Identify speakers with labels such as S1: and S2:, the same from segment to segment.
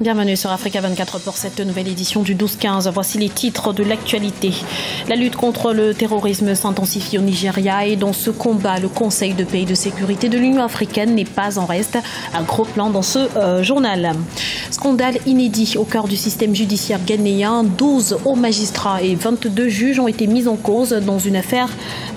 S1: Bienvenue sur Africa 24 pour cette nouvelle édition du 12-15. Voici les titres de l'actualité. La lutte contre le terrorisme s'intensifie au Nigeria et dans ce combat, le Conseil de paix et de sécurité de l'Union africaine n'est pas en reste. Un gros plan dans ce journal. Scandale inédit au cœur du système judiciaire ghanéen. 12 hauts magistrats et 22 juges ont été mis en cause dans une affaire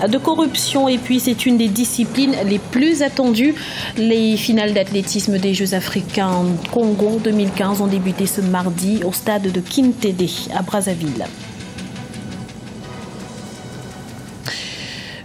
S1: de corruption. Et puis c'est une des disciplines les plus attendues. Les finales d'athlétisme des Jeux africains Congo 2015 ont débuté ce mardi au stade de Kintede à Brazzaville.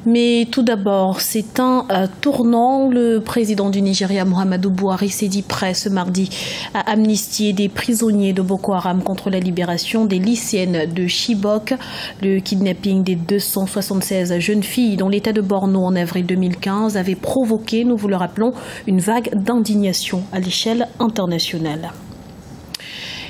S1: Mais tout d'abord, c'est un tournant. Le président du Nigeria, Muhammadu Buhari, s'est dit prêt ce mardi à amnistier des prisonniers de Boko Haram contre la libération des lycéennes de Chibok. Le kidnapping des 276 jeunes filles dans l'état de Borno en avril 2015 avait provoqué, nous vous le rappelons, une vague d'indignation à l'échelle internationale.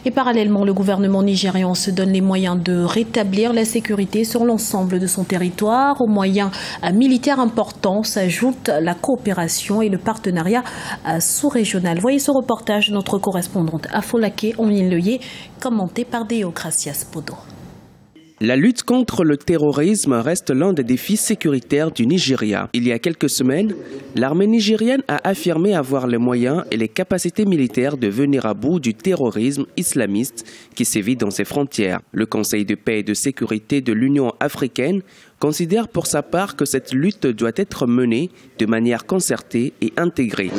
S1: Et parallèlement, le gouvernement nigérian se donne les moyens de rétablir la sécurité sur l'ensemble de son territoire. Aux moyens militaires importants s'ajoutent la coopération et le partenariat sous-régional. Voyez ce reportage de notre correspondante à Folake, en Lilloyer, commenté par Deokracias Podo.
S2: La lutte contre le terrorisme reste l'un des défis sécuritaires du Nigeria. Il y a quelques semaines, l'armée nigérienne a affirmé avoir les moyens et les capacités militaires de venir à bout du terrorisme islamiste qui sévit dans ses frontières. Le Conseil de paix et de sécurité de l'Union africaine considère pour sa part que cette lutte doit être menée de manière concertée et intégrée.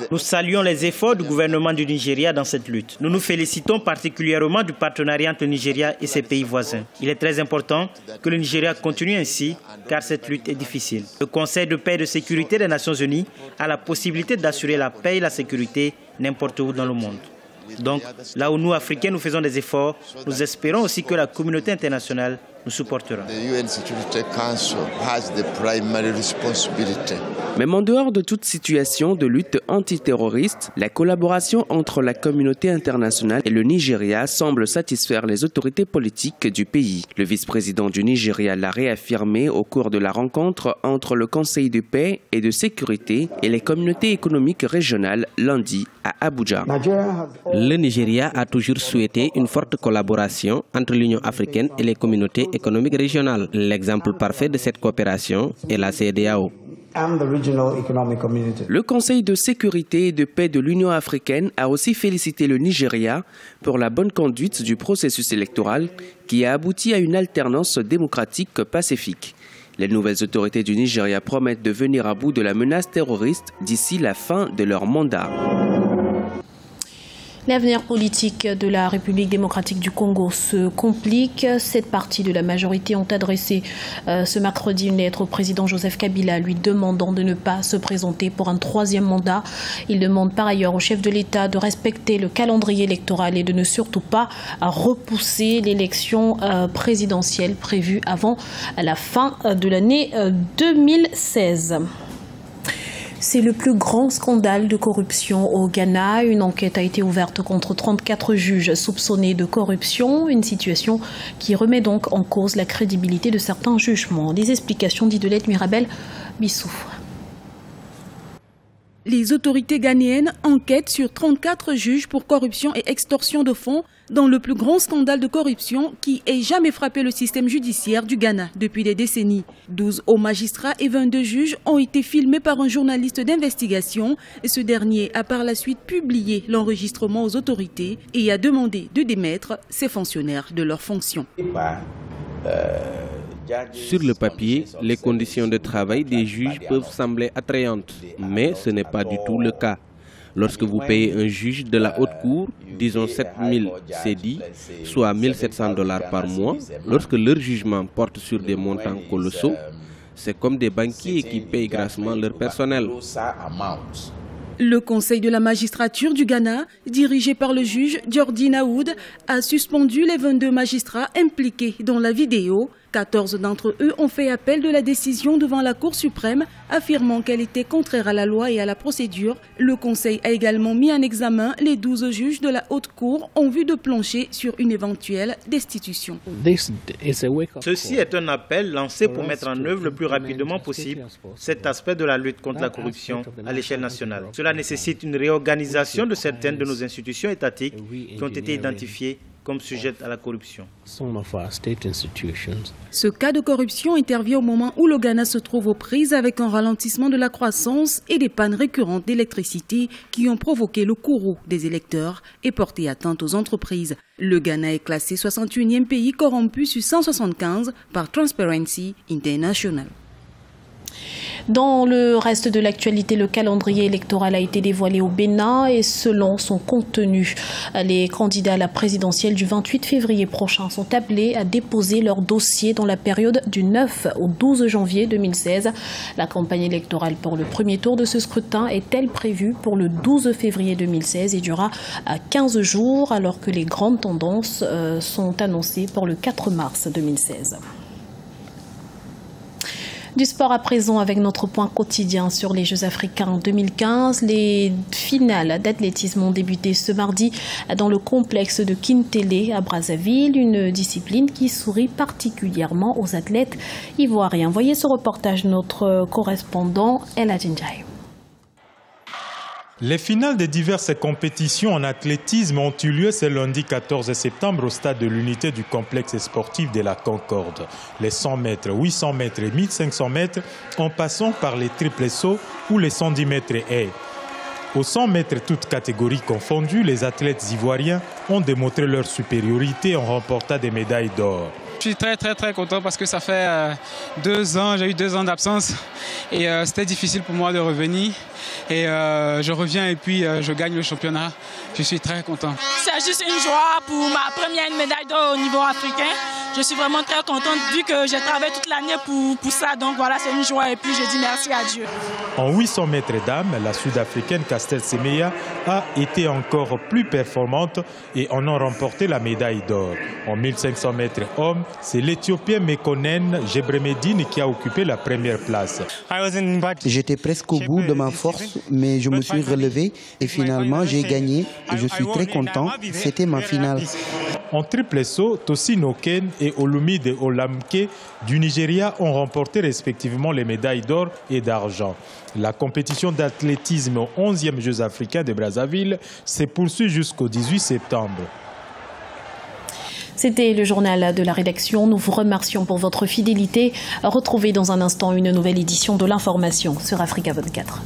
S3: Nous saluons les efforts du gouvernement du Nigeria dans cette lutte. Nous nous félicitons particulièrement du partenariat entre le Nigeria et ses pays voisins. Il est très important que le Nigeria continue ainsi, car cette lutte est difficile. Le Conseil de paix et de sécurité des Nations Unies a la possibilité d'assurer la paix et la sécurité n'importe où dans le monde. Donc, là où nous, Africains, nous faisons des efforts, nous espérons aussi que la communauté internationale nous supportera.
S2: Même en dehors de toute situation de lutte antiterroriste, la collaboration entre la communauté internationale et le Nigeria semble satisfaire les autorités politiques du pays. Le vice-président du Nigeria l'a réaffirmé au cours de la rencontre entre le Conseil de paix et de sécurité et les communautés économiques régionales lundi à Abuja.
S4: Le Nigeria a toujours souhaité une forte collaboration entre l'Union africaine et les communautés économiques régionales. L'exemple parfait de cette coopération est la CEDEAO.
S2: Le Conseil de sécurité et de paix de l'Union africaine a aussi félicité le Nigeria pour la bonne conduite du processus électoral qui a abouti à une alternance démocratique pacifique. Les nouvelles autorités du Nigeria promettent de venir à bout de la menace terroriste d'ici la fin de leur mandat.
S1: L'avenir politique de la République démocratique du Congo se complique. 7 partis de la majorité ont adressé ce mercredi une lettre au président Joseph Kabila lui demandant de ne pas se présenter pour un 3e mandat. Il demande par ailleurs au chef de l'État de respecter le calendrier électoral et de ne surtout pas repousser l'élection présidentielle prévue avant la fin de l'année 2016. C'est le plus grand scandale de corruption au Ghana. Une enquête a été ouverte contre 34 juges soupçonnés de corruption. Une situation qui remet donc en cause la crédibilité de certains jugements. Les explications d'Idolette Mirabel Bissouf.
S5: Les autorités ghanéennes enquêtent sur 34 juges pour corruption et extorsion de fonds dans le plus grand scandale de corruption qui ait jamais frappé le système judiciaire du Ghana depuis des décennies. 12 hauts magistrats et 22 juges ont été filmés par un journaliste d'investigation et ce dernier a par la suite publié l'enregistrement aux autorités et a demandé de démettre ces fonctionnaires de leurs fonctions.
S4: Sur le papier, les conditions de travail des juges peuvent sembler attrayantes, mais ce n'est pas du tout le cas. Lorsque vous payez un juge de la haute cour, disons 7 000 cedi, soit 1 700 $ par mois, lorsque leur jugement porte sur des montants colossaux, c'est comme des banquiers qui payent grassement leur personnel.
S5: Le Conseil de la magistrature du Ghana, dirigé par le juge Jordi Naoud, a suspendu les 22 magistrats impliqués dans la vidéo 14 d'entre eux ont fait appel de la décision devant la Cour suprême, affirmant qu'elle était contraire à la loi et à la procédure. Le Conseil a également mis en examen les 12 juges de la Haute Cour en vue de plancher sur une éventuelle destitution.
S3: Ceci est un appel lancé pour mettre en œuvre le plus rapidement possible cet aspect de la lutte contre la corruption à l'échelle nationale. Cela nécessite une réorganisation de certaines de nos institutions étatiques qui ont été identifiées comme sujettes à la corruption.
S5: Ce cas de corruption intervient au moment où le Ghana se trouve aux prises avec un ralentissement de la croissance et des pannes récurrentes d'électricité qui ont provoqué le courroux des électeurs et porté atteinte aux entreprises. Le Ghana est classé 61e pays corrompu sur 175 par Transparency International.
S1: Dans le reste de l'actualité, le calendrier électoral a été dévoilé au Bénin et selon son contenu, les candidats à la présidentielle du 28 février prochain sont appelés à déposer leur dossier dans la période du 9 au 12 janvier 2016. La campagne électorale pour le premier tour de ce scrutin est-elle prévue pour le 12 février 2016 et durera à 15 jours alors que les grandes tendances sont annoncées pour le 4 mars 2016. Du sport à présent avec notre point quotidien sur les Jeux africains 2015. Les finales d'athlétisme ont débuté ce mardi dans le complexe de Kintélé à Brazzaville, une discipline qui sourit particulièrement aux athlètes ivoiriens. Voyez ce reportage de notre correspondant El Adjindjaï.
S6: Les finales des diverses compétitions en athlétisme ont eu lieu ce lundi 14 septembre au stade de l'unité du complexe sportif de la Concorde. Les 100 mètres, 800 mètres et 1500 mètres en passant par les triples sauts ou les 110 mètres haies. Aux 100 mètres, toutes catégories confondues, les athlètes ivoiriens ont démontré leur supériorité en remportant des médailles d'or.
S7: Je suis très content parce que ça fait 2 ans, j'ai eu 2 ans d'absence et c'était difficile pour moi de revenir. Et je reviens et puis je gagne le championnat. Je suis très content.
S8: C'est juste une joie pour ma première médaille d'or au niveau africain. Je suis vraiment très contente vu que j'ai travaillé toute l'année pour ça. Donc voilà, c'est une joie et puis je dis merci à Dieu.
S6: En 800 mètres dames, la Sud-Africaine Castel Semeya a été encore plus performante et en a remporté la médaille d'or. En 1500 mètres hommes, c'est l'Éthiopien Mekonnen Gebremedine qui a occupé la première place.
S9: J'étais presque au bout de ma force, mais je me suis relevé et finalement j'ai gagné. Je suis très content, c'était ma finale.
S6: En triple saut, Tosin Oken et Olumide Olamke du Nigeria ont remporté respectivement les médailles d'or et d'argent. La compétition d'athlétisme aux 11e Jeux africains de Brazzaville se poursuit jusqu'au 18 septembre.
S1: C'était le journal de la rédaction. Nous vous remercions pour votre fidélité. Retrouvez dans un instant une nouvelle édition de l'information sur Africa 24.